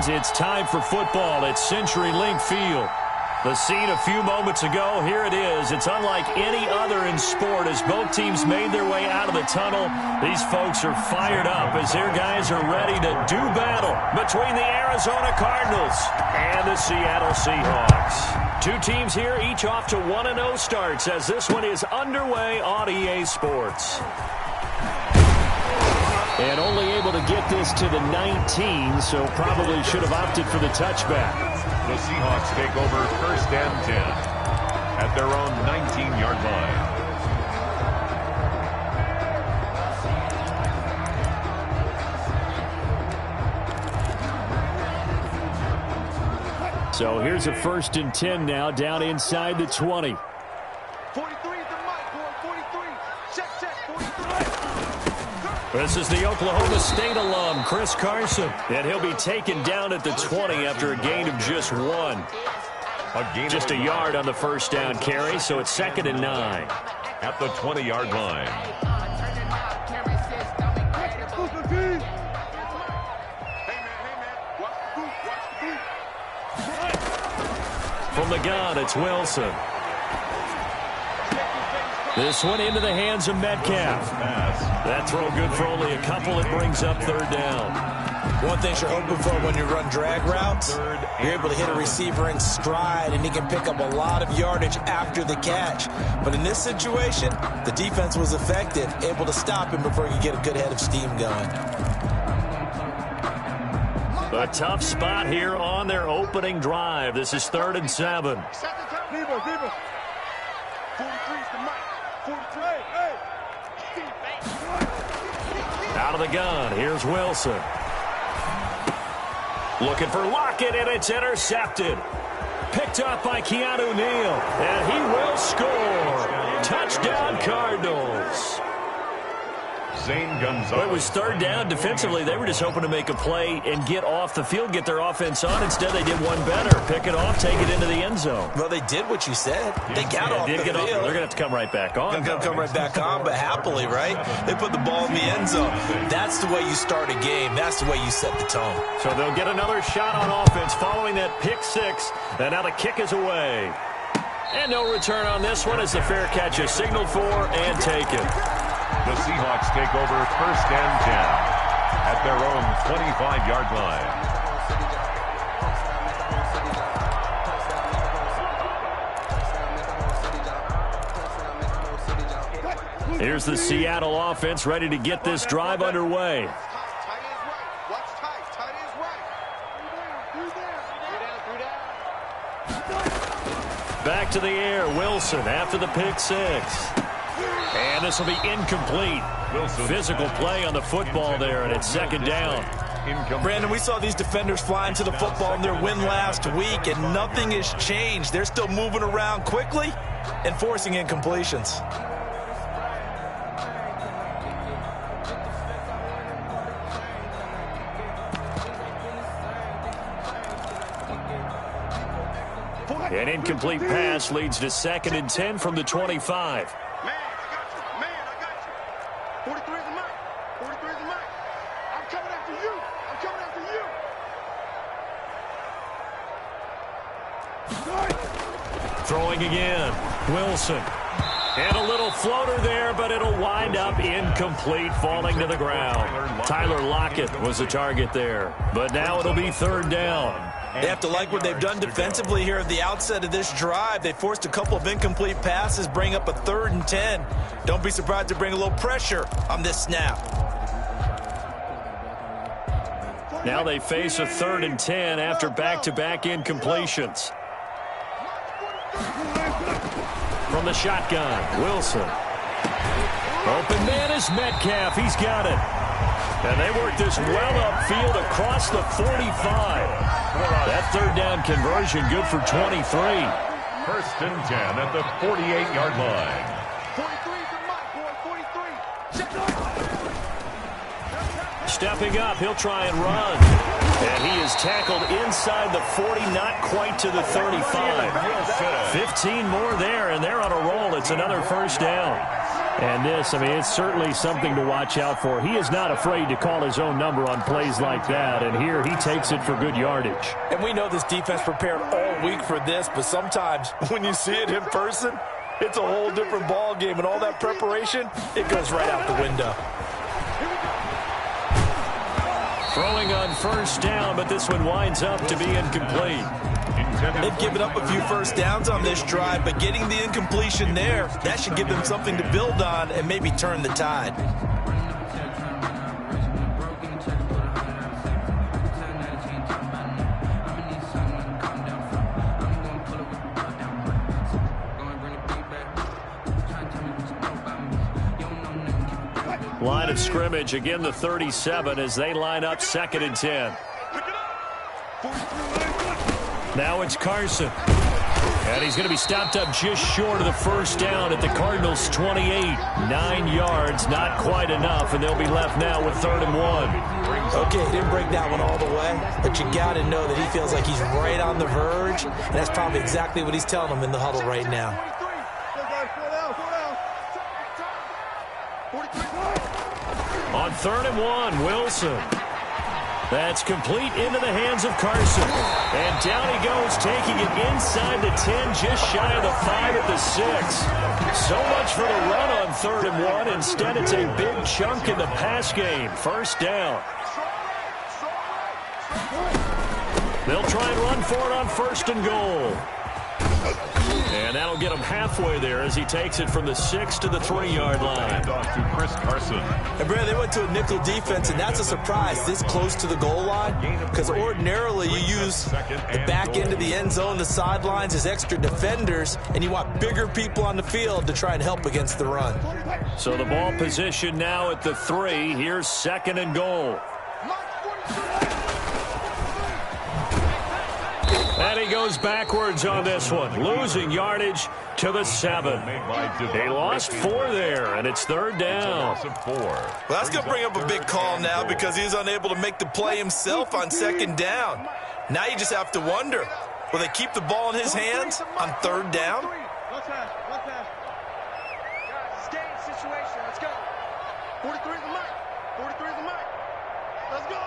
fans, it's time for football at CenturyLink Field. The scene a few moments ago, here it is. It's unlike any other in sport as both teams made their way out of the tunnel. These folks are fired up as their guys are ready to do battle between the Arizona Cardinals and the Seattle Seahawks. Two teams here, each off to 1-0 starts as this one is underway on EA Sports. And only able to get this to the 19, so probably should have opted for the touchback. The Seahawks take over 1st and 10 at their own 19-yard line. So here's a 1st and 10 now, down inside the 20. 43 is the mic, boy. 43. Check, 43. This is the Oklahoma State alum, Chris Carson. And he'll be taken down at the 20 after a gain of just 1. Just a yard on the 1st down carry, so it's 2nd and 9. At the 20-yard line. From the gun, it's Wilson. This one into the hands of Metcalf. That throw good for only a couple. It brings up 3rd down. One thing you're hoping for when you run drag routes, you're able to hit a receiver in stride, and he can pick up a lot of yardage after the catch. But in this situation, the defense was effective, able to stop him before he could get a good head of steam going. A tough spot here on their opening drive. This is 3rd and 7. Out of the gun, here's Wilson. Looking for Lockett, and it's intercepted. Picked up by Keanu Neal, and he will score. Touchdown, Cardinals. Well, it was 3rd down. Defensively, they were just hoping to make a play and get off the field, get their offense on. Instead, they did one better. Pick it off, take it into the end zone. Well, they did what you said. They got off the field. They're going to have to come right back on. They're going to come right back on, but happily, right? They put the ball in the end zone. That's the way you start a game. That's the way you set the tone. So they'll get another shot on offense following that pick 6. And now the kick is away. And no return on this one as the fair catch is signaled for and taken. The Seahawks take over 1st and 10 at their own 25-yard line. Here's the Seattle offense ready to get this drive underway. Back to the air, Wilson after the pick 6. And this will be incomplete. Physical play on the football there, and it's 2nd down. Brandon, we saw these defenders flying to the football in their win last week, and nothing has changed. They're still moving around quickly and forcing incompletions. An incomplete pass leads to 2nd and 10 from the 25. Throwing again, Wilson. And a little floater there, but it'll wind up incomplete, falling to the ground. Tyler Lockett was the target there, but now it'll be 3rd down. They have to like what they've done defensively here at the outset of this drive. They forced a couple of incomplete passes, bring up a 3rd and 10. Don't be surprised to bring a little pressure on this snap. Now they face a 3rd and 10 after back-to-back incompletions. From the shotgun, Wilson. Open man is Metcalf. He's got it. And they work this well upfield across the 45. That 3rd down conversion good for 23. 1st and 10 at the 48-yard line. 43 is the mic, boy. 43. Stepping up, he'll try and run. And he is tackled inside the 40, not quite to the 35. 15 more there, and they're on a roll. It's another 1st down. And this, I mean, it's certainly something to watch out for. He is not afraid to call his own number on plays like that, and here he takes it for good yardage. And we know this defense prepared all week for this, but sometimes when you see it in person, it's a whole different ball game, and all that preparation, it goes right out the window. Throwing on first down, but this one winds up to be incomplete. They've given up a few first downs on this drive, but getting the incompletion there, that should give them something to build on and maybe turn the tide. Line of scrimmage, again the 37 as they line up 2nd and 10. Now it's Carson. And he's going to be stopped up just short of the first down at the Cardinals' 28. 9 yards, not quite enough, and they'll be left now with 3rd and 1. Okay, he didn't break that one all the way, but you got to know that he feels like he's right on the verge, and that's probably exactly what he's telling them in the huddle right now. On 3rd and 1, Wilson. That's complete into the hands of Carson. And down he goes, taking it inside the 10, just shy of the 5 at the 6. So much for the run on 3rd and 1. Instead, it's a big chunk in the pass game. First down. They'll try and run for it on 1st and goal. And that'll get him halfway there as he takes it from the 6 to the 3-yard line. Off to Chris Carson. And Brad, they went to a nickel defense, and that's a surprise this close to the goal line, because ordinarily you use the back end of the end zone, the sidelines as extra defenders, and you want bigger people on the field to try and help against the run. So the ball position now at the 3. Here's 2nd and goal. And he goes backwards on this one, losing yardage to the 7. They lost 4 there, and it's 3rd down. Well, that's going to bring up a big call now because he's unable to make the play himself on 2nd down. Now you just have to wonder, will they keep the ball in his hands on 3rd down? Stay in situation. Let's go. 43 is the mic. 43 is the mic. Let's go.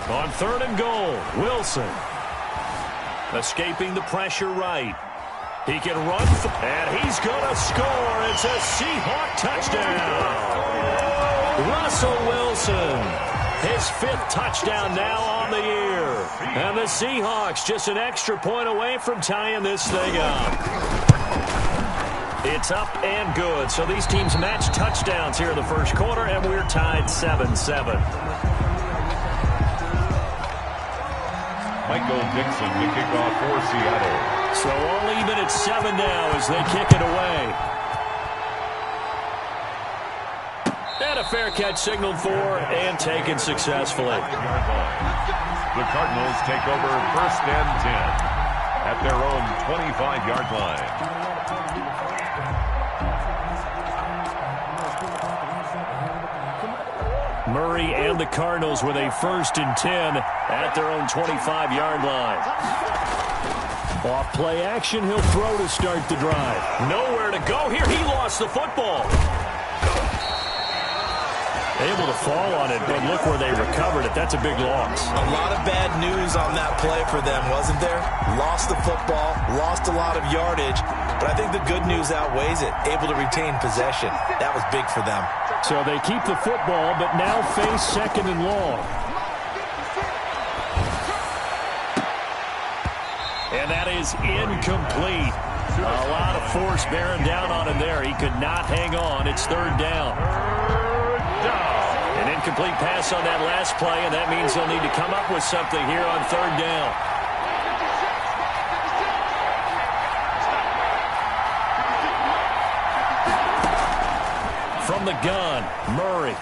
On 3rd and goal, Wilson. Escaping the pressure right. He can run, and he's going to score. It's a Seahawk touchdown. Russell Wilson, his 5th touchdown now on the year. And the Seahawks just an extra point away from tying this thing up. It's up and good. So these teams match touchdowns here in the first quarter, and we're tied 7-7. Michael Dixon to kick off for Seattle. So all even at 7 now as they kick it away. And a fair catch signaled for and taken successfully. The Cardinals take over 1st and 10 at their own 25-yard line. Murray and the Cardinals with a 1st and 10 at their own 25-yard line. Off play action, he'll throw to start the drive. Nowhere to go here. He lost the football. Able to fall on it, but look where they recovered it. That's a big loss. A lot of bad news on that play for them, wasn't there? Lost the football, lost a lot of yardage, but I think the good news outweighs it. Able to retain possession. That was big for them. So they keep the football, but now face 2nd and long. And that is incomplete. A lot of force bearing down on him there. He could not hang on. It's 3rd down. An incomplete pass on that last play, and that means they'll need to come up with something here on 3rd down. From the gun, Murray.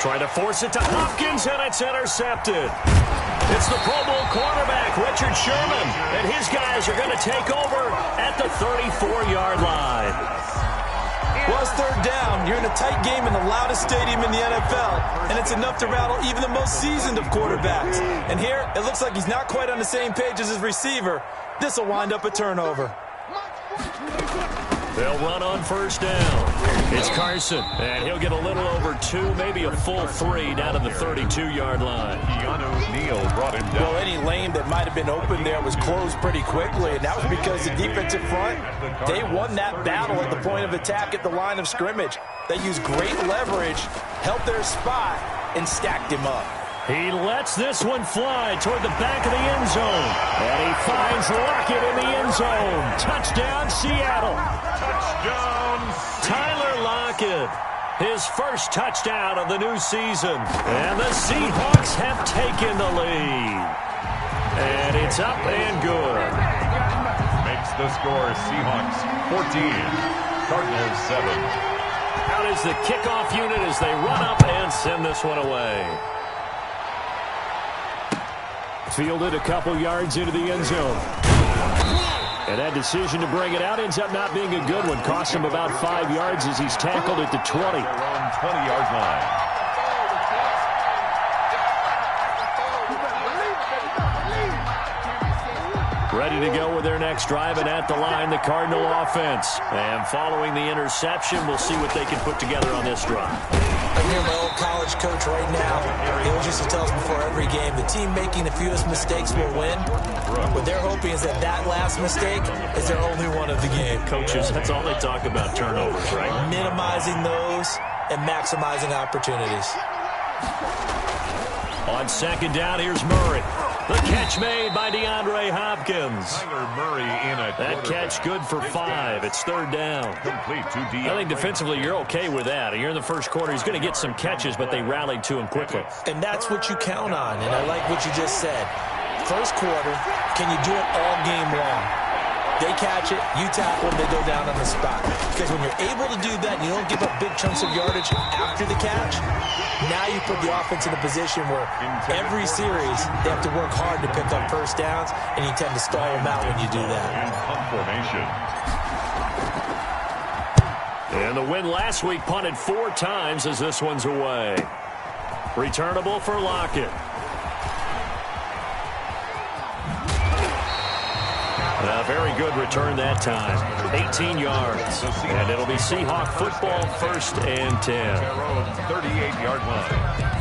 Trying to force it to Hopkins, and it's intercepted. It's the Pro Bowl quarterback, Richard Sherman, and his guys are going to take over at the 34-yard line. Well, it's 3rd down. You're in a tight game in the loudest stadium in the NFL, and it's enough to rattle even the most seasoned of quarterbacks. And here, it looks like he's not quite on the same page as his receiver. This will wind up a turnover. They'll run on first down. It's Carson, and he'll get a little over 2, maybe a full 3 down to the 32-yard line. Keanu Neal brought him down. Well, any lane that might have been open there was closed pretty quickly, and that was because the defensive front, they won that battle at the point of attack at the line of scrimmage. They used great leverage, held their spot, and stacked him up. He lets this one fly toward the back of the end zone. And he finds Lockett in the end zone. Touchdown, Seattle. Touchdown, Tyler Lockett, his first touchdown of the new season. And the Seahawks have taken the lead. And it's up and good. makes the score Seahawks 14, Cardinals 7. Out is the kickoff unit as they run up and send this one away. Fielded a couple yards into the end zone. And that decision to bring it out ends up not being a good one. Cost him about 5 yards as he's tackled at the 20. Around 20-yard line. Ready to go with their next drive, and at the line, the Cardinal offense. And following the interception, we'll see what they can put together on this drive. I'm here, my old college coach right now. He always used to tell us before every game, the team making the fewest mistakes will win. What they're hoping is that that last mistake is their only one of the game. Coaches, that's all they talk about, turnovers, right? Minimizing those and maximizing opportunities. On second down, here's Murray. The catch made by DeAndre Hopkins. Tyler Murray in a That catch good for 5. It's third down. complete to DeAndre. I think defensively you're okay with that. Here in the first quarter, he's going to get some catches, but they rallied to him quickly. And that's what you count on, and I like what you just said. First quarter, can you do it all game long? They catch it, you tackle them, they go down on the spot. Because when you're able to do that and you don't give up big chunks of yardage after the catch, now you put the offense in a position where every series they have to work hard to pick up first downs, and you tend to stall them out when you do that. In punt formation. And the win last week punted 4 times as this one's away. Returnable for Lockett. A very good return that time. 18 yards. And it'll be Seahawk football, 1st and 10. Their own 38-yard line.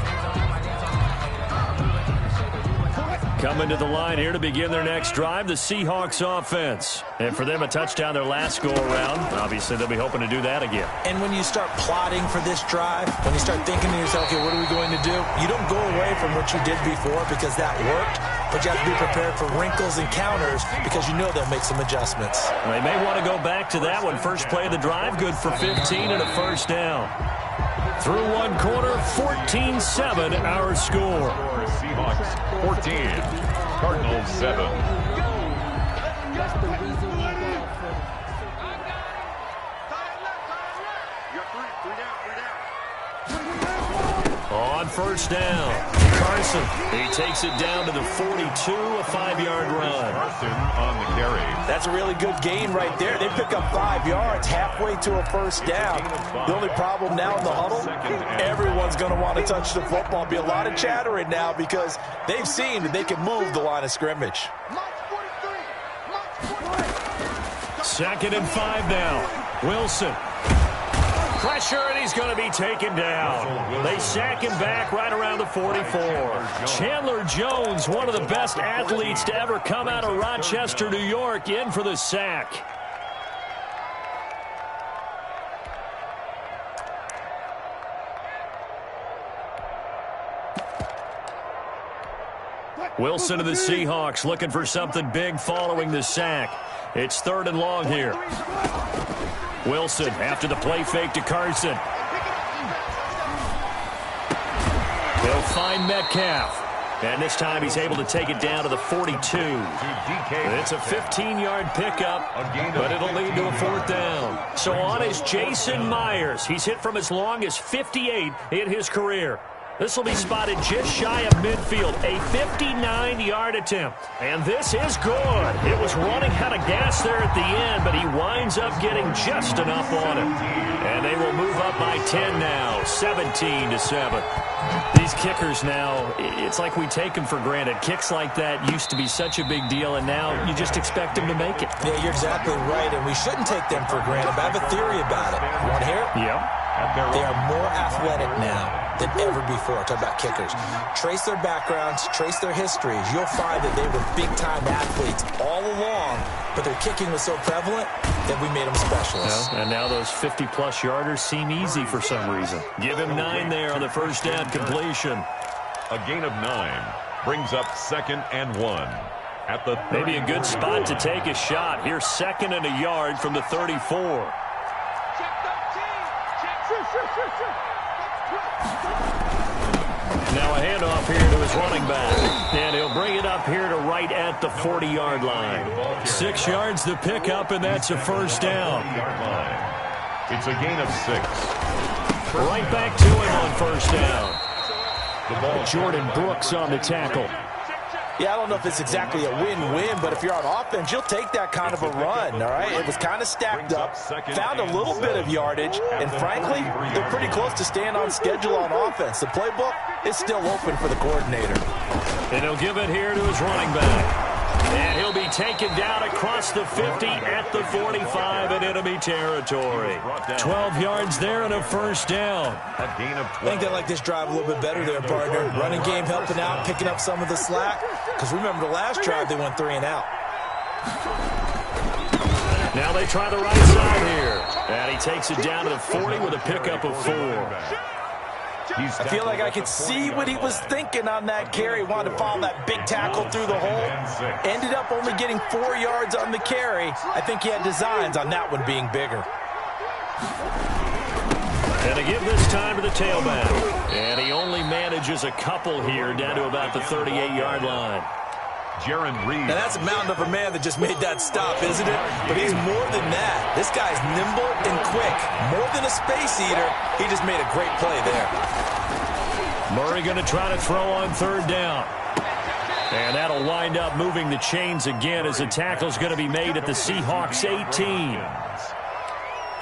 Coming to the line here to begin their next drive, the Seahawks offense. And for them, a touchdown their last go-around. Obviously, they'll be hoping to do that again. And when you start plotting for this drive, when you start thinking to yourself, okay, what are we going to do? You don't go away from what you did before because that worked, but you have to be prepared for wrinkles and counters because you know they'll make some adjustments. They may want to go back to that one. First play of the drive, good for 15 and a first down. Through one quarter, 14-7 our score. Seahawks 14, Cardinals 7. On first down, Carson. He takes it down to the 42, a 5-yard run. Carson on the carry. That's a really good gain right there. They pick up 5 yards halfway to a first down. The only problem now in the huddle, everyone's going to want to touch the football. Be a lot of chattering now because they've seen that they can move the line of scrimmage. 2nd and 5 now. Wilson. Pressure, and he's going to be taken down. They sack him back right around the 44. Chandler Jones, one of the best athletes to ever come out of Rochester, New York, in for the sack. Wilson of the Seahawks looking for something big following the sack. It's 3rd and long here. Wilson after the play fake to Carson. They'll find Metcalf. And this time he's able to take it down to the 42. It's a 15-yard pickup, but it'll lead to a 4th down. So on is Jason Myers. He's hit from as long as 58 in his career. This will be spotted just shy of midfield, a 59-yard attempt. And this is good. It was running out of gas there at the end, but he winds up getting just enough on it. And And they will move up by 10 now, 17-7. These kickers now, it's like we take them for granted. Kicks like that used to be such a big deal, and now you just expect them to make it. Yeah, you're exactly right, and we shouldn't take them for granted. But I have a theory about it. You want to hear it? Yep. They are more athletic now than ever before. Talk about kickers. Trace their backgrounds, trace their histories. You'll find that they were big-time athletes all along, but their kicking was so prevalent that we made them specialists. And now those 50-plus yarders seem easy for some reason. Give him 9 there on the first down completion. A gain of 9 brings up 2nd and 1 at the 30. Maybe a good spot to take a shot. Here's 2nd and a yard from the 34. Now a handoff here to his running back. And he'll bring it up here to right at the 40-yard line. 6 yards to pick up, and that's a first down. It's a gain of 6. Right back to him on first down. Jordan Brooks on the tackle. Yeah, I don't know if it's exactly a win-win, but if you're on offense, you'll take that kind of a run, all right? It was kind of stacked up, found a little bit of yardage, and frankly, they're pretty close to staying on schedule on offense. The playbook is still open for the coordinator. And he'll give it here to his running back. And he'll be taken down across the 50 at the 45 in enemy territory. 12 yards there and a first down. A gain of 12. I think they like this drive a little bit better there, partner. Running game helping out, picking up some of the slack. Because remember the last drive, they went 3 and out. Now they try the right side here. And he takes it down to the 40 with a pickup of 4. I feel like I could see what he was thinking on that carry. Wanted to follow that big tackle through the hole. Ended up only getting 4 yards on the carry. I think he had designs on that one being bigger. And to give this time to the tailback. And he only manages a couple here down to about the 38-yard line. Jaron Reed. Now that's a mountain of a man that just made that stop, isn't it? But he's more than that. This guy's nimble and quick. More than a space eater, he just made a great play there. Murray going to try to throw on third down. And that'll wind up moving the chains again as the tackle's going to be made at the Seahawks 18.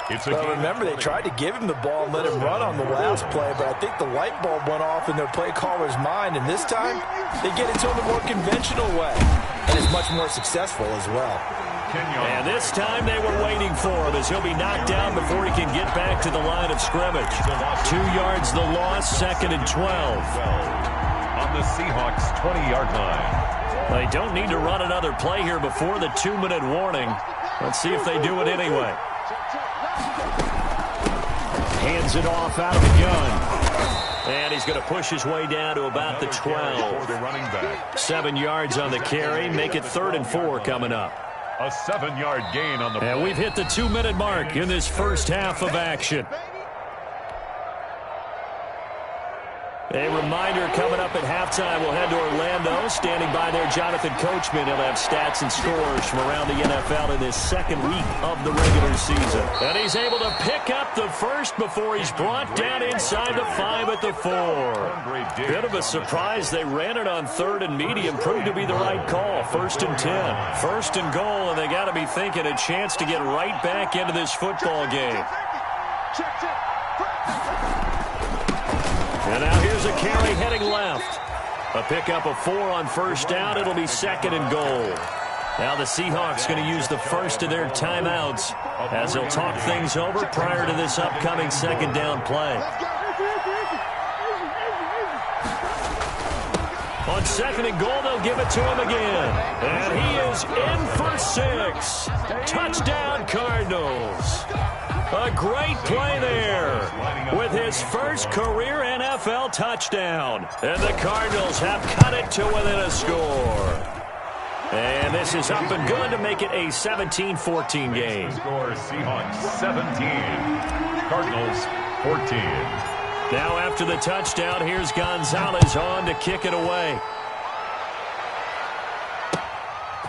Well, remember, they tried to give him the ball and let him run on the last play, but I think the light bulb went off in their play caller's mind, and this time they get it to him a more conventional way, and it's much more successful as well. And this time they were waiting for him as he'll be knocked down before he can get back to the line of scrimmage. 2 yards the loss, 2nd and 12. On the Seahawks 20-yard line. They don't need to run another play here before the 2-minute warning. Let's see if they do it anyway. Hands it off out of the gun. And he's going to push his way down to about the 12. 7 yards on the carry. Make it 3rd and 4 coming up. A 7-yard gain on the play. And we've hit the 2-minute mark in this first half of action. A reminder coming up at halftime, we'll head to Orlando. Standing by there, Jonathan Coachman. He'll have stats and scores from around the NFL in this second week of the regular season. And he's able to pick up the first before he's brought down inside the 5 at the 4. Bit of a surprise. They ran it on 3rd and medium. Proved to be the right call. 1st and 10. 1st and goal, and they got to be thinking a chance to get right back into this football game. And now here's a carry heading left. A pickup of 4 on first down. It'll be 2nd and goal. Now the Seahawks going to use the first of their timeouts as they'll talk things over prior to this upcoming 2nd down play. On 2nd and goal, they'll give it to him again. And he is in for 6. Touchdown, Cardinals. A great play there with his first career NFL touchdown. And the Cardinals have cut it to within a score. And this is up and good to make it a 17-14 game. Score Seahawks 17, Cardinals 14. Now after the touchdown, here's Gonzalez on to kick it away.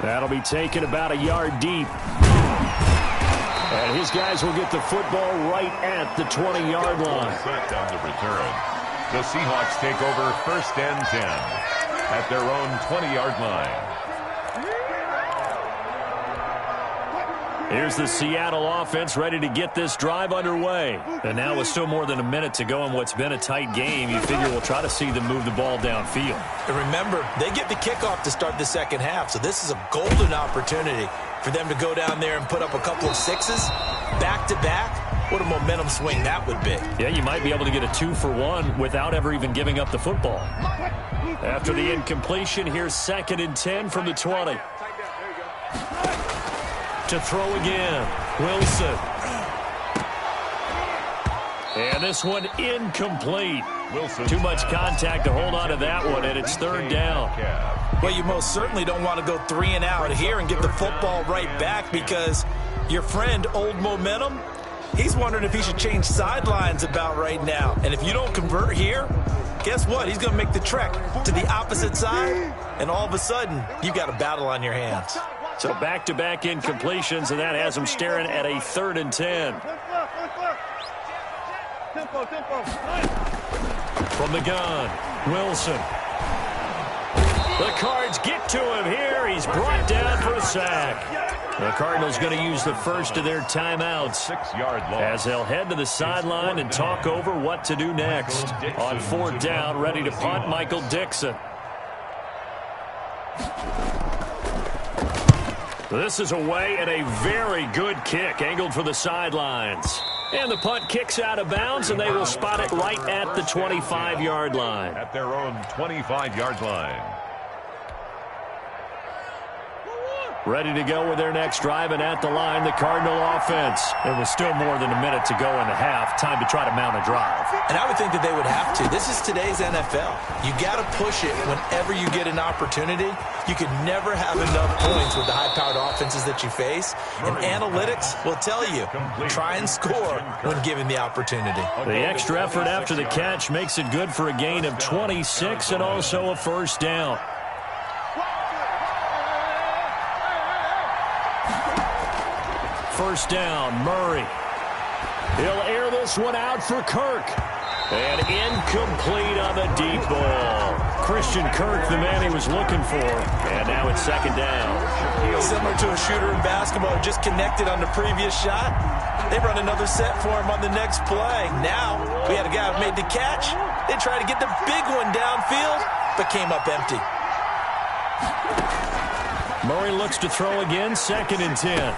That'll be taken about a yard deep. And his guys will get the football right at the 20-yard line. Set down the return. The Seahawks take over 1st and 10 at their own 20-yard line. Here's the Seattle offense ready to get this drive underway. And now with still more than a minute to go in what's been a tight game, you figure we'll try to see them move the ball downfield. And remember, they get the kickoff to start the second half, so this is a golden opportunity for them to go down there and put up a couple of sixes back-to-back. What a momentum swing that would be. Yeah, you might be able to get a 2-for-1 without ever even giving up the football. After the incompletion, here's 2nd and 10 from the 20. To throw again, Wilson. And this one incomplete. Wilson. Too much contact to hold on to that one, and it's 3rd down. Well, you most certainly don't want to go 3 and out here and get the football right back, because your friend, Old Momentum, he's wondering if he should change sidelines about right now. And if you don't convert here, guess what? He's going to make the trek to the opposite side, and all of a sudden, you've got a battle on your hands. So back-to-back incompletions, and that has him staring at a 3rd and 10. From the gun, Wilson. The Cards get to him here. He's brought down for a sack. The Cardinals going to use the first of their timeouts as they'll head to the sideline and talk over what to do next. On 4th down, ready to punt, Michael Dixon. This is away and a very good kick, angled for the sidelines. And the punt kicks out of bounds, and they will spot it right at the 25-yard line. At their own 25-yard line. Ready to go with their next drive, and at the line, the Cardinal offense. It was still more than a minute to go in the half. Time to try to mount a drive. And I would think that they would have to. This is today's NFL. You got to push it whenever you get an opportunity. You can never have enough points with the high-powered offenses that you face. And analytics will tell you, try and score when given the opportunity. The extra effort after the catch makes it good for a gain of 26 and also a 1st down. First down, Murray. He'll air this one out for Kirk. And incomplete on the deep ball. Christian Kirk, the man he was looking for. And now it's 2nd down. Similar to a shooter in basketball who just connected on the previous shot. They run another set for him on the next play. Now, we had a guy who made the catch. They tried to get the big one downfield, but came up empty. Murray looks to throw again, 2nd and 10.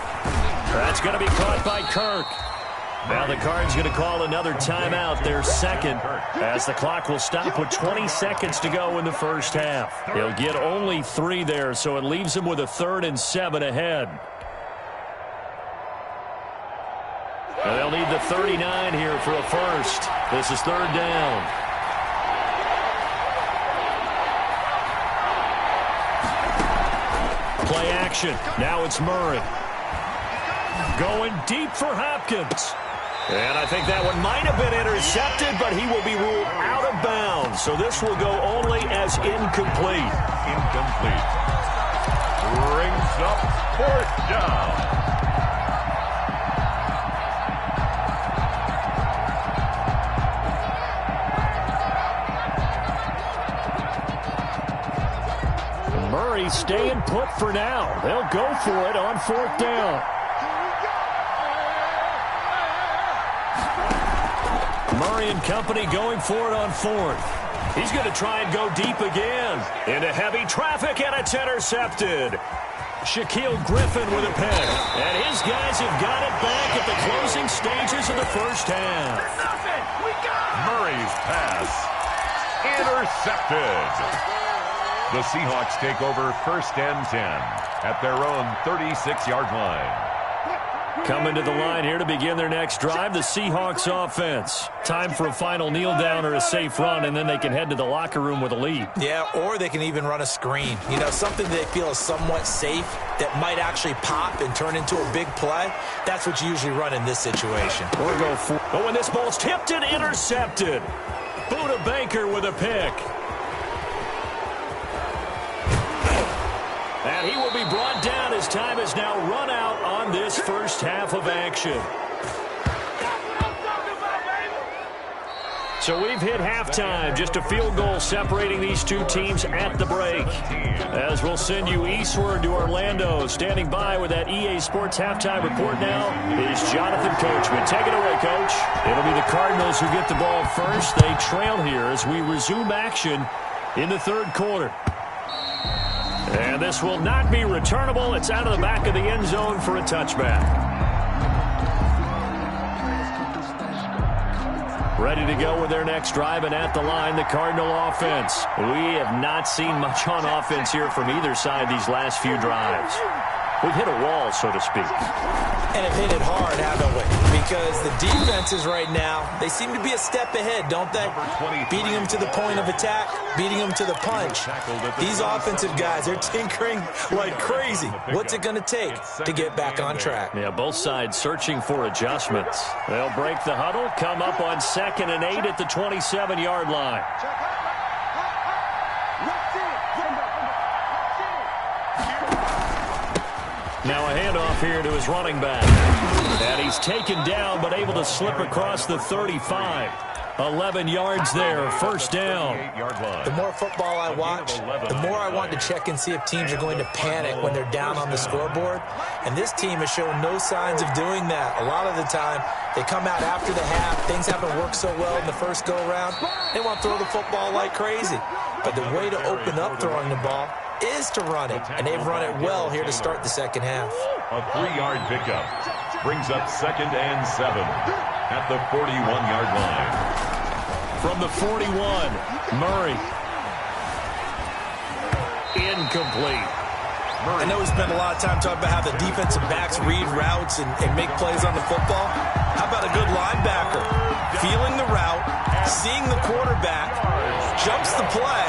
That's going to be caught by Kirk. Now the Cards going to call another timeout, their 2nd, as the clock will stop with 20 seconds to go in the first half. He'll get only 3 there, so it leaves him with a 3rd and 7 ahead. And they'll need the 39 here for a first. This is 3rd down. Play action. Now it's Murray. Going deep for Hopkins. And I think that one might have been intercepted, but he will be ruled out of bounds. So this will go only as incomplete. Incomplete. Brings up 4th down. Murray staying put for now. They'll go for it on 4th down. Murray and company going for it on 4th. He's going to try and go deep again. Into heavy traffic, and it's intercepted. Shaquille Griffin with a pick. And his guys have got it back at the closing stages of the first half. Murray's pass. Intercepted. The Seahawks take over 1st and 10 at their own 36-yard line. Coming to the line here to begin their next drive, the Seahawks offense. Time for a final kneel down or a safe run, and then they can head to the locker room with a lead. Yeah, or they can even run a screen. You know, something they feel is somewhat safe that might actually pop and turn into a big play. That's what you usually run in this situation. Or go for. Oh, and this ball's tipped and intercepted. Buda Baker with a pick. And he will be brought down as time has now run out on this first half of action. So we've hit halftime. Just a field goal separating these two teams at the break. As we'll send you eastward to Orlando. Standing by with that EA Sports halftime report now is Jonathan Coachman. Take it away, Coach. It'll be the Cardinals who get the ball first. They trail here as we resume action in the third quarter. And this will not be returnable. It's out of the back of the end zone for a touchback. Ready to go with their next drive, and at the line, the Cardinal offense. We have not seen much on offense here from either side these last few drives. We've hit a wall, so to speak. And have hit it hard, haven't we? Because the defenses right now, they seem to be a step ahead, don't they? Beating them to the point of attack, beating them to the punch. These offensive guys, they're tinkering like crazy. What's it going to take to get back on track? Yeah, both sides searching for adjustments. They'll break the huddle, come up on 2nd and 8 at the 27-yard line. Now a handoff here to his running back. And he's taken down, but able to slip across the 35. 11 yards there, first down. The more football I watch, the more I want to check and see if teams are going to panic when they're down on the scoreboard. And this team has shown no signs of doing that. A lot of the time, they come out after the half. Things haven't worked so well in the first go-around. They want to throw the football like crazy. But the way to open up throwing the ball is to run it, and they've run it well here to start the second half. A 3-yard pickup brings up 2nd and 7 at the 41-yard line. From the 41, Murray. Incomplete. I know we spent a lot of time talking about how the defensive backs read routes and make plays on the football. How about a good linebacker? Feeling the route, seeing the quarterback, jumps the play,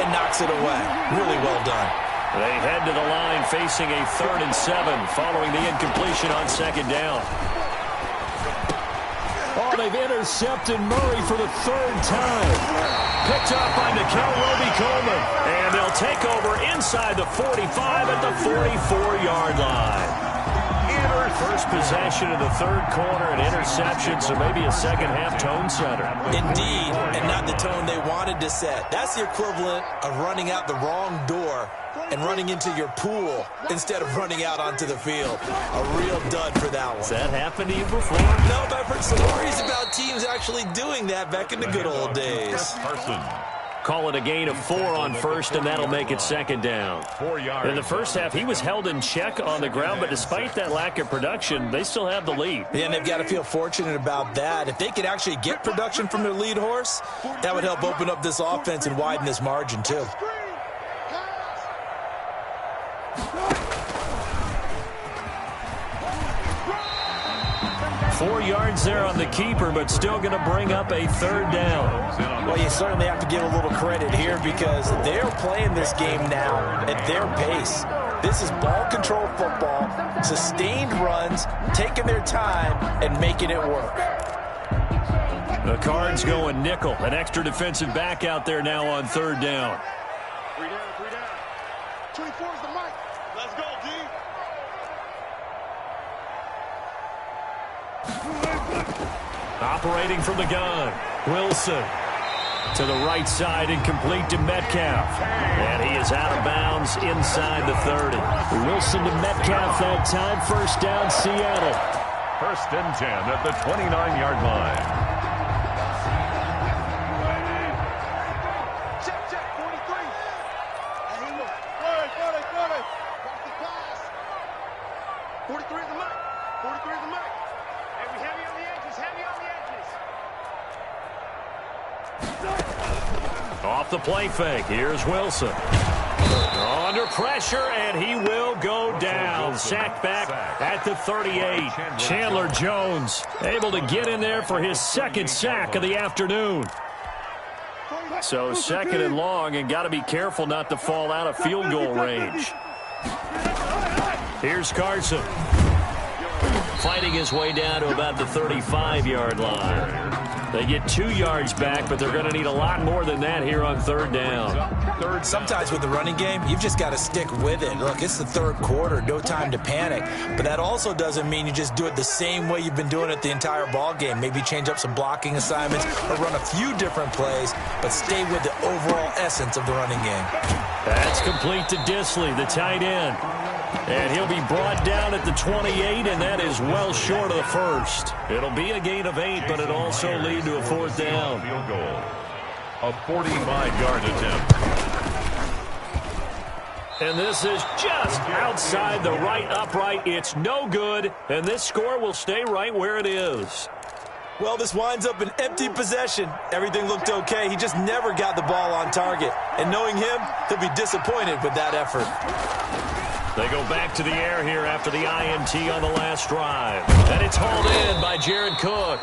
and knocks it away. Really well done. They head to the line facing a 3rd and 7 following the incompletion on 2nd down. Oh, they've intercepted Murray for the 3rd time. Picked up by Nikel Roby-Coleman. And they'll take over inside the 45 at the 44-yard line. First possession of the third quarter, an interception, so maybe a second-half tone setter. Indeed, and not the tone they wanted to set. That's the equivalent of running out the wrong door and running into your pool instead of running out onto the field. A real dud for that one. Has that happened to you before? No, but I've heard stories about teams actually doing that back in the good old days. Carson. Call it a gain of 4 on first, and that'll make it 2nd down. 4 yards. In the first half, he was held in check on the ground, but despite that lack of production, they still have the lead. Yeah, and they've got to feel fortunate about that. If they could actually get production from their lead horse, that would help open up this offense and widen this margin, too. Four yards there on the keeper, but still going to bring up a 3rd down. Well, you certainly have to give a little credit here because they're playing this game now at their pace. This is ball control football, sustained runs, taking their time, and making it work. The Cards going nickel. An extra defensive back out there now on 3rd down. 3 down, 3 down. 24 is the mic. Let's go, D. Operating from the gun, Wilson. To the right side, incomplete to Metcalf. And he is out of bounds inside the 30. Wilson to Metcalf that time. First down, Seattle. 1st and 10 at the 29-yard line. Check, check, 43. And he will. Got the pass. 43 is the mic. 43 is the mic. And we heavy on the edges, heavy on the edges. Off the play fake. Here's Wilson. Under pressure, and he will go down. Sacked back at the 38. Chandler Jones able to get in there for his 2nd sack of the afternoon. So 2nd and long, and got to be careful not to fall out of field goal range. Here's Carson. Fighting his way down to about the 35-yard line. They get 2 yards back, but they're going to need a lot more than that here on 3rd down. Sometimes with the running game, you've just got to stick with it. Look, it's the third quarter, no time to panic. But that also doesn't mean you just do it the same way you've been doing it the entire ball game. Maybe change up some blocking assignments or run a few different plays, but stay with the overall essence of the running game. That's complete to Disley, the tight end. And he'll be brought down at the 28, and that is well short of the first. It'll be a gain of 8, but it'll also lead to a fourth down. Field goal. A 45-yard attempt. And this is just outside the right upright. It's no good, and this score will stay right where it is. Well, this winds up an empty possession. Everything looked okay. He just never got the ball on target. And knowing him, he'll be disappointed with that effort. They go back to the air here after the INT on the last drive. And it's hauled in by Jared Cook.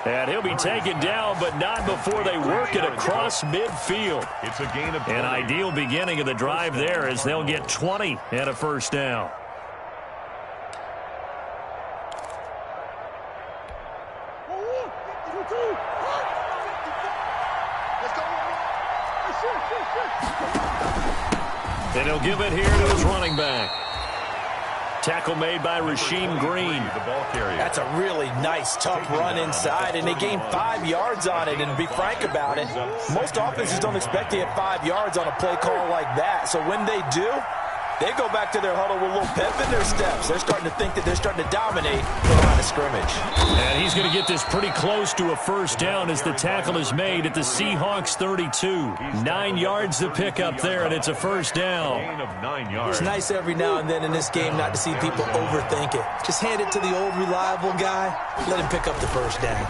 And he'll be taken down, but not before they work it across midfield. It's a gain of 20. An ideal beginning of the drive there as they'll get 20 and a first down. And he'll give it here to his running back. Tackle made by Rasheem Green. The ball carrier. That's a really nice, tough run inside, and they gained 5 yards on it. And to be frank about it, most offenses don't expect to get 5 yards on a play call like that. So when they do, they go back to their huddle with a little pep in their steps. They're starting to think that they're starting to dominate the line of scrimmage. And he's going to get this pretty close to a first down as the tackle is made at the Seahawks 32. 9 yards to pick up there, and it's a first down. Gain of 9 yards. It's nice every now and then in this game not to see people overthink it. Just hand it to the old reliable guy. Let him pick up the first down.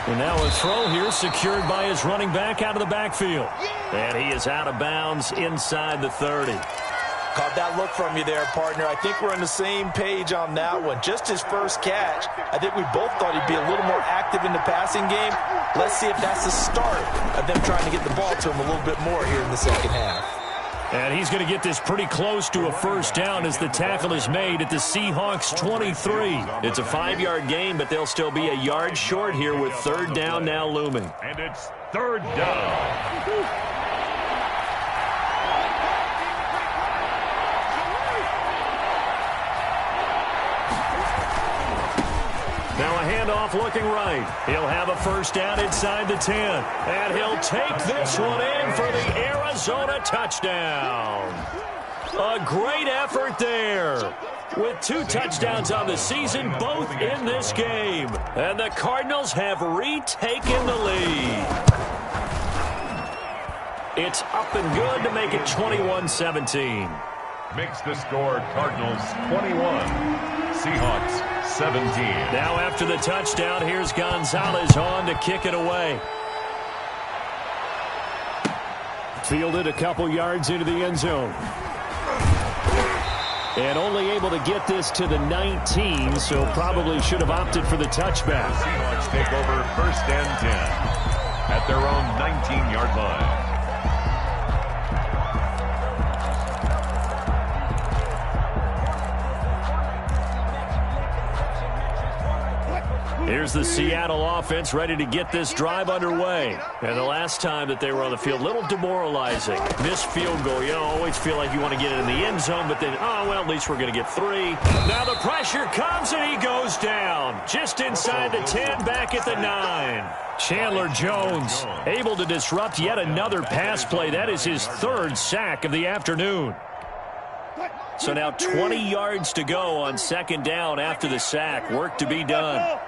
And now a throw here secured by his running back out of the backfield. And he is out of bounds inside the 30. Caught that look from you there, partner. I think we're on the same page on that one. Just his first catch. I think we both thought he'd be a little more active in the passing game. Let's see if that's the start of them trying to get the ball to him a little bit more here in the second half. And he's going to get this pretty close to a first down as the tackle is made at the Seahawks 23. It's a 5-yard gain, but they'll still be a yard short here with third down now looming. And it's third down. Now a handoff looking right. He'll have a first down inside the 10. And he'll take this one in for the Arizona touchdown. A great effort there. With 2 touchdowns on the season, both in this game. And the Cardinals have retaken the lead. It's up and good to make it 21-17. Makes the score Cardinals 21, Seahawks 17. Now after the touchdown, here's Gonzalez on to kick it away. Fielded a couple yards into the end zone. And only able to get this to the 19, so probably should have opted for the touchback. The Seahawks take over first and 10 at their own 19-yard line. Here's the Seattle offense ready to get this drive underway. And the last time that they were on the field, a little demoralizing. Missed field goal. You always feel like you want to get it in the end zone, but then, oh, well, at least we're going to get 3. Now the pressure comes, and he goes down. Just inside the 10, back at the 9. Chandler Jones able to disrupt yet another pass play. That is his 3rd sack of the afternoon. So now 20 yards to go on second down after the sack. Work to be done.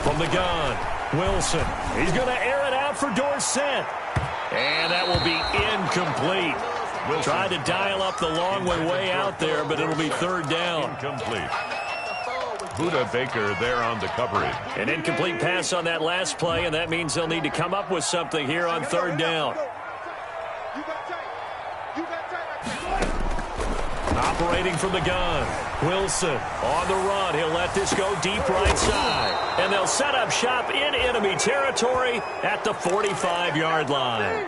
From the gun, Wilson. He's going to air it out for Dorsett. And that will be incomplete. Tried to dial up the long way out there, but it'll be third down. Incomplete. Buda Baker there on the coverage. An incomplete pass on that last play, and that means they'll need to come up with something here on third down. Operating from the gun, Wilson on the run. He'll let this go deep right side. And they'll set up shop in enemy territory at the 45-yard line.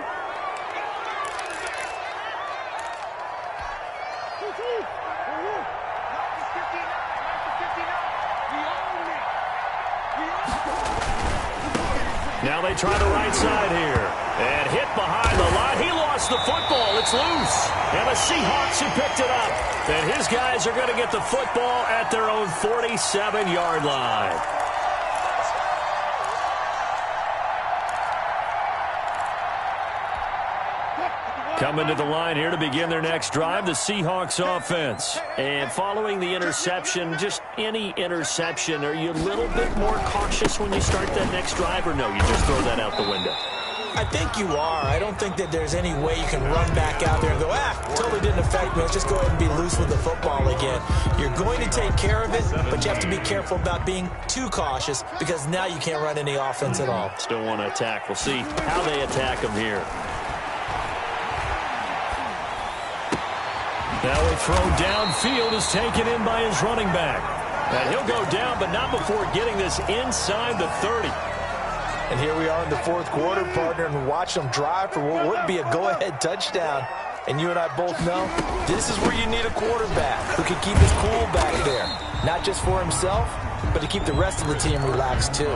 Now they try the right side here. And hit behind the line. He lost the football. It's loose. And the Seahawks have picked it up. And his guys are going to get the football at their own 47-yard line. Coming to the line here to begin their next drive, the Seahawks offense. And following the interception, just any interception, are you a little bit more cautious when you start that next drive, or no, you just throw that out the window? I think you are. I don't think that there's any way you can run back out there and go, totally didn't affect me. Let's just go ahead and be loose with the football again. You're going to take care of it, but you have to be careful about being too cautious because now you can't run any offense at all. Still want to attack. We'll see how they attack them here. Now a throw downfield is taken in by his running back. And he'll go down, but not before getting this inside the 30. And here we are in the fourth quarter, partner, and watch them drive for what would be a go-ahead touchdown. And you and I both know this is where you need a quarterback who can keep his cool back there. Not just for himself, but to keep the rest of the team relaxed, too.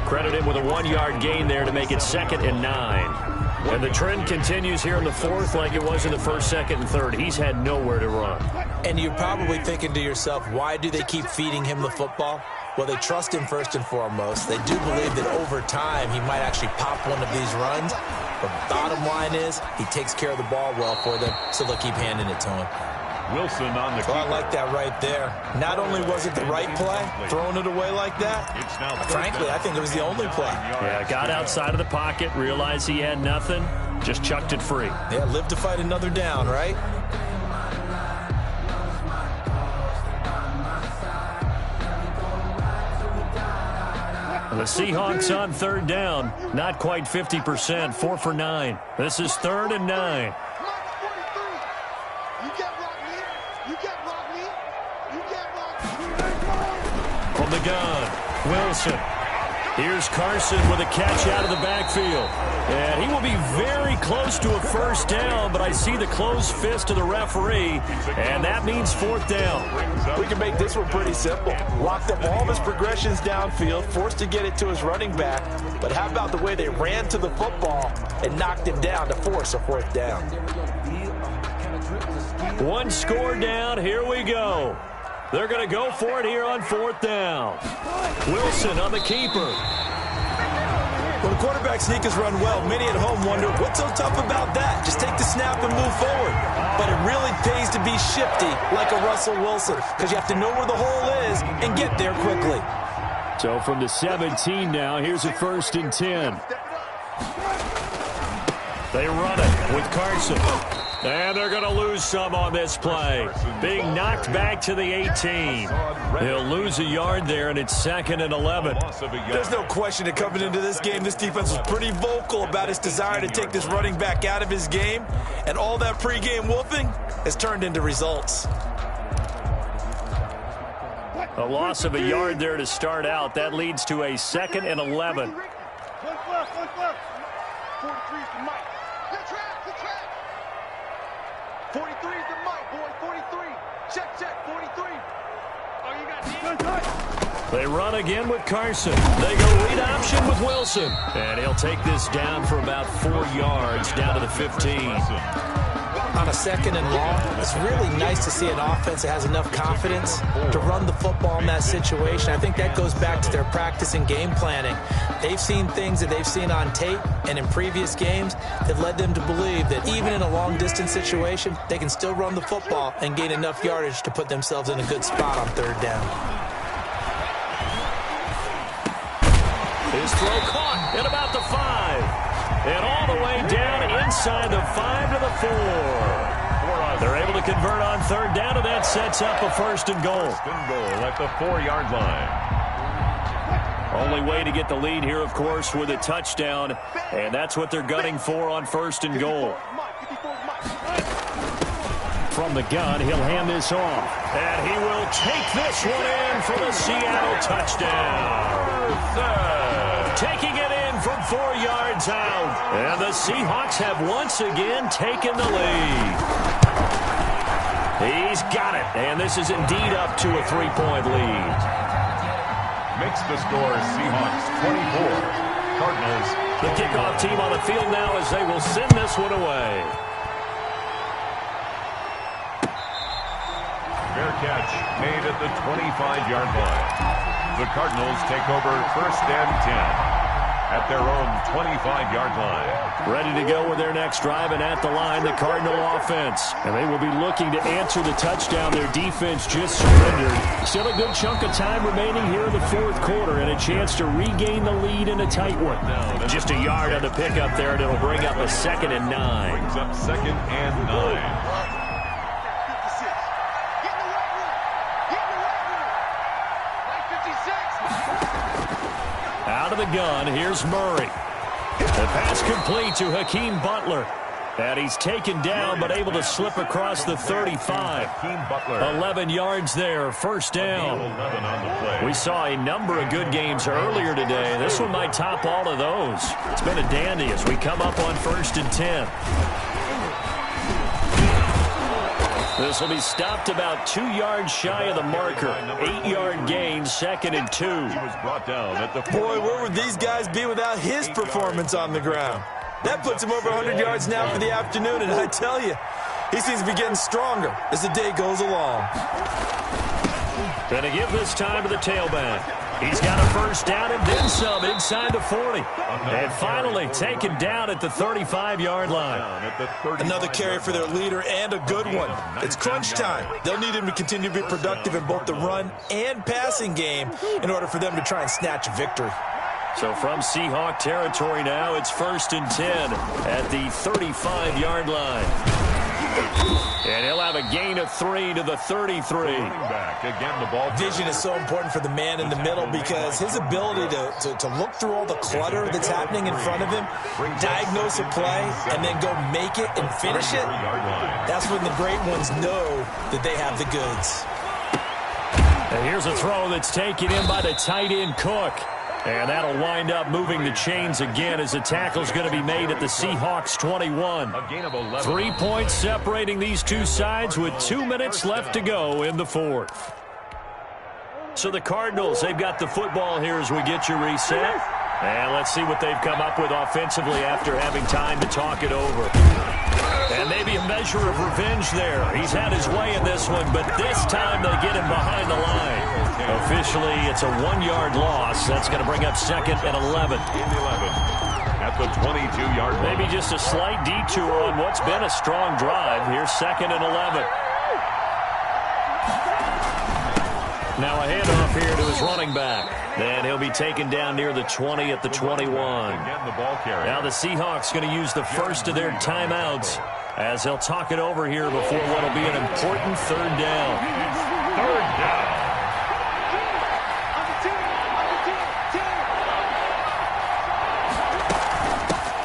Credit him with a 1-yard gain there to make it 2nd and 9. And the trend continues here in the fourth like it was in the first, second, and third. He's had nowhere to run. And you're probably thinking to yourself, why do they keep feeding him the football? Well, they trust him first and foremost. They do believe that over time he might actually pop one of these runs. But bottom line is he takes care of the ball well for them, so they'll keep handing it to him. Wilson on the keeper. I like that right there. Not only was it the right play, throwing it away like that, frankly, I think it was the only play. Yeah, got outside of the pocket, realized he had nothing, just chucked it free. Yeah, live to fight another down, right? The Seahawks on 3rd down, not quite 50%, 4 for 9. This is 3rd and 9. From the gun, Wilson. Here's Carson with a catch out of the backfield. And he will be very close to a first down, but I see the closed fist of the referee, and that means 4th down. We can make this one pretty simple. Locked up all of his progressions downfield, forced to get it to his running back, but how about the way they ran to the football and knocked him down to force a 4th down? One score down, here we go. They're going to go for it here on 4th down. Wilson on the keeper. When the quarterback sneakers run well, many at home wonder, what's so tough about that? Just take the snap and move forward. But it really pays to be shifty like a Russell Wilson because you have to know where the hole is and get there quickly. So from the 17 now, here's a 1st and 10. They run it with Carson. And they're going to lose some on this play. Being knocked back to the 18. They'll lose a yard there, and it's 2nd and 11. There's no question that coming into this game, this defense was pretty vocal about its desire to take this running back out of his game. And all that pregame wolfing has turned into results. A loss of a yard there to start out. That leads to a 2nd and 11. 43 is the mic, boy. 43. Check, 43. Oh, you got They run again with Carson. They go read option with Wilson. And he'll take this down for about 4 yards, down to the 15. On a 2nd and long, it's really nice to see an offense that has enough confidence to run the football in that situation. I think that goes back to their practice and game planning. They've seen things that they've seen on tape and in previous games that led them to believe that even in a long-distance situation, they can still run the football and gain enough yardage to put themselves in a good spot on 3rd down. His throw caught at about the 5. And all the way down inside the 5 to the 4. They're able to convert on 3rd down, and that sets up a 1st and goal. 1st and goal at the 4-yard line. Only way to get the lead here, of course, with a touchdown. And that's what they're gunning for on 1st and goal. From the gun, he'll hand this off. And he will take this one in for the Seattle touchdown. Taking it in from 4 yards out. And the Seahawks have once again taken the lead. He's got it. And this is indeed up to a 3-point lead. makes the score Seahawks 24, Cardinals. The kickoff team on the field now as they will send this one away. Fair catch made at the 25-yard line. The Cardinals take over 1st and 10 at their own 25-yard line. Ready to go with their next drive, and at the line, the Cardinal offense. And they will be looking to answer the touchdown their defense just surrendered. Still a good chunk of time remaining here in the 4th quarter, and a chance to regain the lead in a tight one. Just a yard on the pickup there, and it'll bring up a 2nd and 9. Brings up 2nd and 9. Out of the gun, here's Murray. The pass complete to Hakeem Butler. And he's taken down, but able to slip across the 35. 11 yards there, 1st down. We saw a number of good games earlier today. This one might top all of those. It's been a dandy as we come up on 1st and 10. This will be stopped about 2 yards shy of the marker. 8-yard gain, 2nd and 2. He was brought down at the Boy, where would these guys be without his performance on the ground? That puts him over 100 yards now for the afternoon, and I tell you, he seems to be getting stronger as the day goes along. Going to give this time to the tailback. He's got a 1st down and then some inside the 40. And finally taken down at the 35-yard line. Another carry for their leader and a good one. It's crunch time. They'll need him to continue to be productive in both the run and passing game in order for them to try and snatch a victory. So from Seahawk territory now, it's 1st and 10 at the 35-yard line. And he'll have a gain of 3 to the 33. Again, the ball. Vision is so important for the man in the middle because his ability to look through all the clutter that's happening in front of him, diagnose a play, and then go make it and finish it, that's when the great ones know that they have the goods. And here's a throw that's taken in by the tight end Cook. And that'll wind up moving the chains again as the tackle's going to be made at the Seahawks 21. 3 points separating these two sides with 2 minutes left to go in the 4th. So the Cardinals, they've got the football here as we get you reset. And let's see what they've come up with offensively after having time to talk it over. And maybe a measure of revenge there. He's had his way in this one, but this time they get him behind the line. Officially, it's a 1-yard loss. That's going to bring up 2nd and 11. At the 22-yard line. Maybe just a slight detour on what's been a strong drive. Here's 2nd and 11. Now a handoff here to his running back. And he'll be taken down near the 20 at the 21. Now the Seahawks going to use the first of their timeouts as they'll talk it over here before what will be an important 3rd down. 3rd down.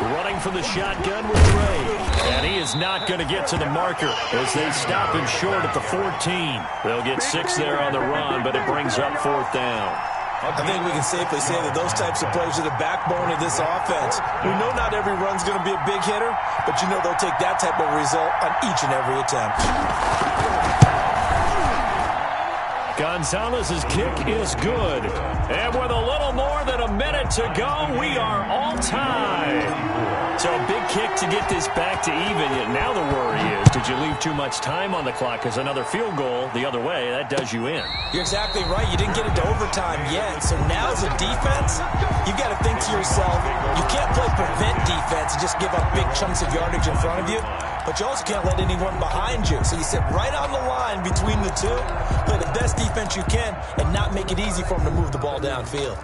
Running from the shotgun with Ray. And he is not going to get to the marker as they stop him short at the 14. They'll get 6 there on the run, but it brings up 4th down. I think we can safely say that those types of plays are the backbone of this offense. We know not every run's going to be a big hitter, but you know they'll take that type of result on each and every attempt. Gonzalez's kick is good. And with a little more than a minute to go, we are all tied. So a big kick to get this back to even. Now the worry is, did you leave too much time on the clock? Because another field goal the other way, that does you in. You're exactly right. You didn't get into overtime yet. So now as a defense, you've got to think to yourself, you can't play prevent defense and just give up big chunks of yardage in front of you. But you also can't let anyone behind you. So you sit right on the line between the two, play the best defense you can, and not make it easy for them to move the ball downfield.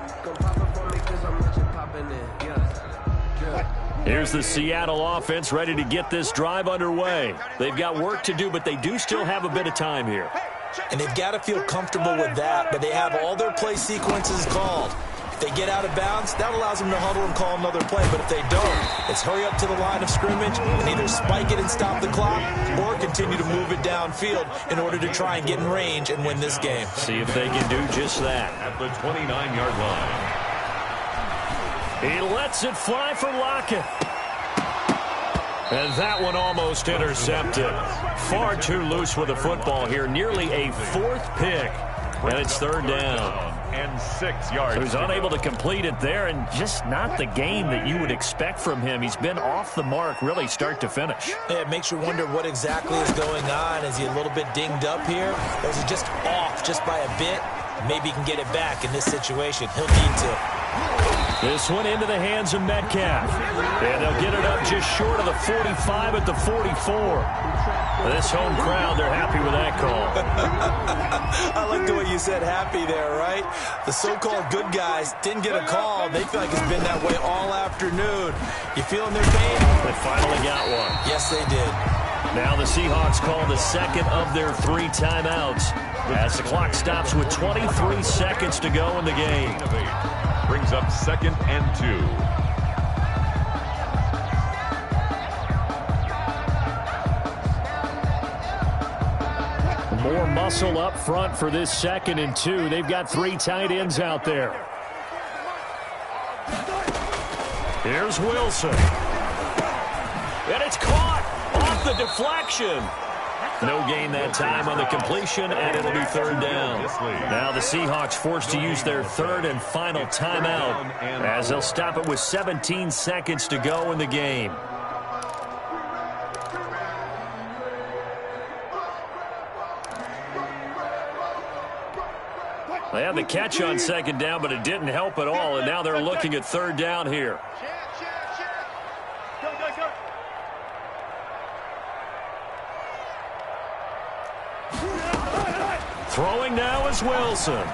Here's the Seattle offense ready to get this drive underway. They've got work to do, but they do still have a bit of time here. And they've got to feel comfortable with that, but they have all their play sequences called. If they get out of bounds, that allows them to huddle and call another play. But if they don't, it's hurry up to the line of scrimmage and either spike it and stop the clock or continue to move it downfield in order to try and get in range and win this game. See if they can do just that. At the 29-yard line. He lets it fly for Lockett. And that one almost intercepted. Far too loose with the football here. Nearly a 4th pick. And it's 3rd down. and 6 yards. So he's unable to complete it there, and just not the game that you would expect from him. He's been off the mark really start to finish. Yeah, it makes you wonder what exactly is going on. Is he a little bit dinged up here, or is he just off just by a bit? Maybe he can get it back in this situation. He'll need to. This one into the hands of Metcalf. And they'll get it up just short of the 45 at the 44. This home crowd, they're happy with that call. I like the way you said happy there, right? The so-called good guys didn't get a call. They feel like it's been that way all afternoon. You feeling their pain? They finally got one. Yes, they did. Now the Seahawks call the second of their 3 timeouts as the clock stops with 23 seconds to go in the game. Brings up 2nd and 2. More muscle up front for this 2nd and 2. They've got 3 tight ends out there. Here's Wilson. And it's caught off the deflection. No gain that time on the completion, and it'll be 3rd down. Now the Seahawks forced to use their 3rd and final timeout as they'll stop it with 17 seconds to go in the game. They had the catch on 2nd down, but it didn't help at all, and now they're looking at 3rd down here. Throwing now is Wilson.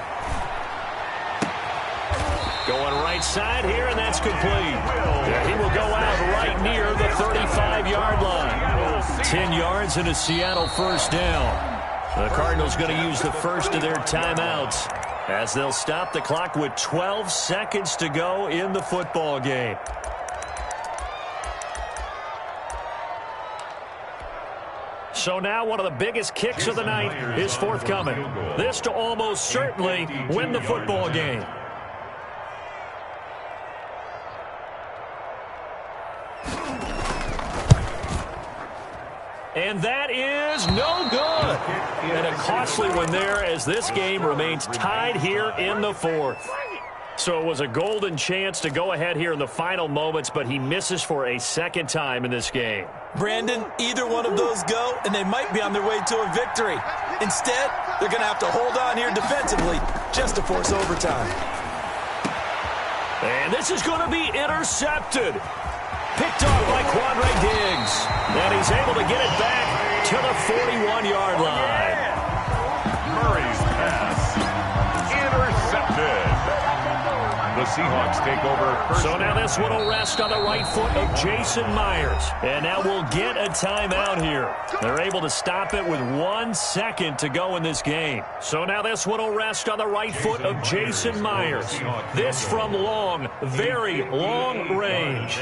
Going right side here, and that's complete. Yeah, he will go out right near the 35-yard line. 10 yards and a Seattle 1st down. The Cardinals going to use the first of their timeouts as they'll stop the clock with 12 seconds to go in the football game. So now one of the biggest kicks of the night is forthcoming. This to almost certainly win the football game. And that is no good. And a costly one there as this game remains tied here in the 4th. So it was a golden chance to go ahead here in the final moments, but he misses for a 2nd time in this game. Brandon, either one of those go, and they might be on their way to a victory. Instead, they're going to have to hold on here defensively just to force overtime. And this is going to be intercepted. Picked off by Quandre Diggs. And he's able to get it back to the 41-yard line. Murray's pass intercepted. The Seahawks take over. So now this one will rest on the right foot of Jason Myers. And now we'll get a timeout here. They're able to stop it with 1 second to go in this game. So now this one will rest on the right foot of Jason Myers. This from long, very long range.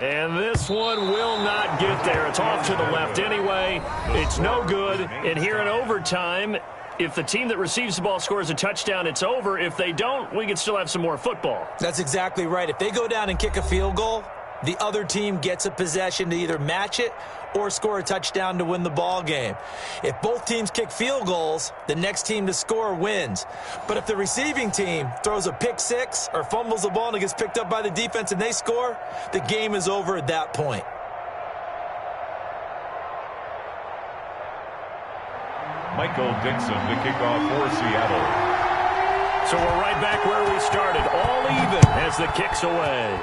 And this one will not get there. It's off to the left anyway. It's no good. And here in overtime, if the team that receives the ball scores a touchdown, it's over. If they don't, we can still have some more football. That's exactly right. If they go down and kick a field goal, the other team gets a possession to either match it or score a touchdown to win the ball game. If both teams kick field goals, the next team to score wins. But if the receiving team throws a pick six or fumbles the ball and it gets picked up by the defense and they score, the game is over at that point. Michael Dixon to kick off for Seattle. So we're right back where we started, all even as the kick's away.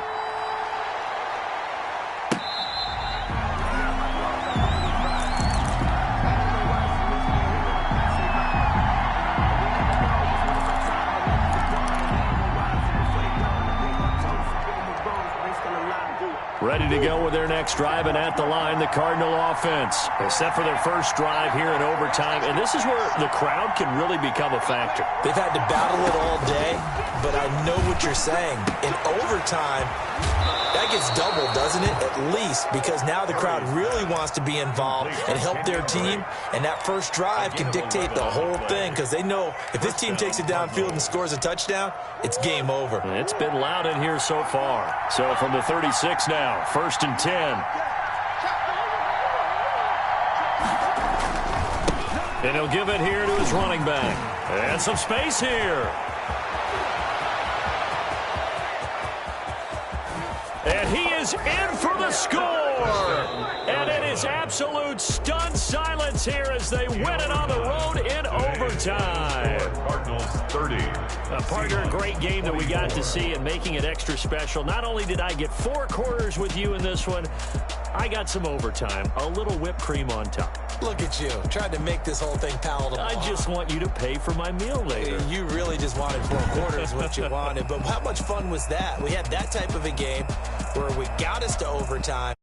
Ready to go with their next drive, and at the line, the Cardinal offense. They set for their first drive here in overtime, and this is where the crowd can really become a factor. They've had to battle it all day, but I know what you're saying. In overtime, that gets doubled, doesn't it? At least, because now the crowd really wants to be involved and help their team, and that first drive can dictate the whole thing, because they know if this team takes it downfield and scores a touchdown, it's game over. It's been loud in here so far. So from the 36 now, 1st and 10. And he'll give it here to his running back. And some space here. And he is in for the score. And it is absolute stunned silence here as they win it on the road in overtime. Cardinals 30. Partner, a great game that we got to see and making it extra special. Not only did I get 4 quarters with you in this one, I got some overtime, a little whipped cream on top. Look at you, tried to make this whole thing palatable. I just want you to pay for my meal later. You really just wanted 4 quarters, what you wanted. But how much fun was that? We had that type of a game where we got us to overtime.